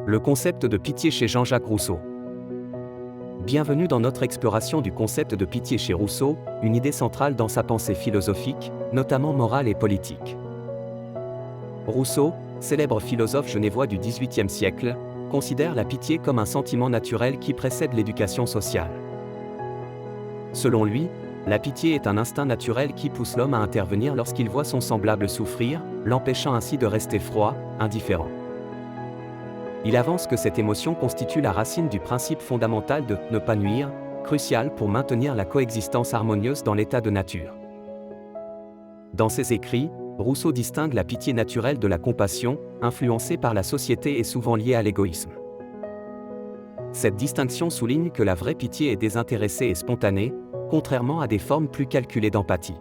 Le concept de pitié chez Jean-Jacques Rousseau. Bienvenue dans notre exploration du concept de pitié chez Rousseau, une idée centrale dans sa pensée philosophique, notamment morale et politique. Rousseau, célèbre philosophe genevois du XVIIIe siècle, considère la pitié comme un sentiment naturel qui précède l'éducation sociale. Selon lui, la pitié est un instinct naturel qui pousse l'homme à intervenir lorsqu'il voit son semblable souffrir, l'empêchant ainsi de rester froid, indifférent. Il avance que cette émotion constitue la racine du principe fondamental de « ne pas nuire », crucial pour maintenir la coexistence harmonieuse dans l'état de nature. Dans ses écrits, Rousseau distingue la pitié naturelle de la compassion, influencée par la société et souvent liée à l'égoïsme. Cette distinction souligne que la vraie pitié est désintéressée et spontanée, contrairement à des formes plus calculées d'empathie.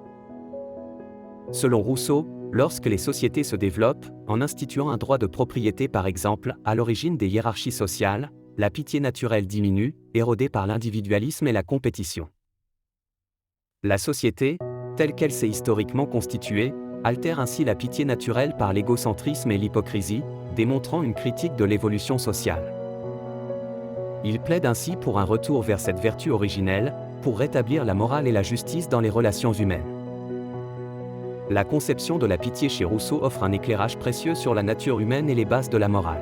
Selon Rousseau, lorsque les sociétés se développent, en instituant un droit de propriété par exemple, à l'origine des hiérarchies sociales, la pitié naturelle diminue, érodée par l'individualisme et la compétition. La société, telle qu'elle s'est historiquement constituée, altère ainsi la pitié naturelle par l'égocentrisme et l'hypocrisie, démontrant une critique de l'évolution sociale. Il plaide ainsi pour un retour vers cette vertu originelle, pour rétablir la morale et la justice dans les relations humaines. La conception de la pitié chez Rousseau offre un éclairage précieux sur la nature humaine et les bases de la morale.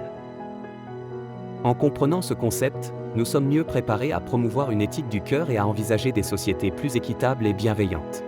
En comprenant ce concept, nous sommes mieux préparés à promouvoir une éthique du cœur et à envisager des sociétés plus équitables et bienveillantes.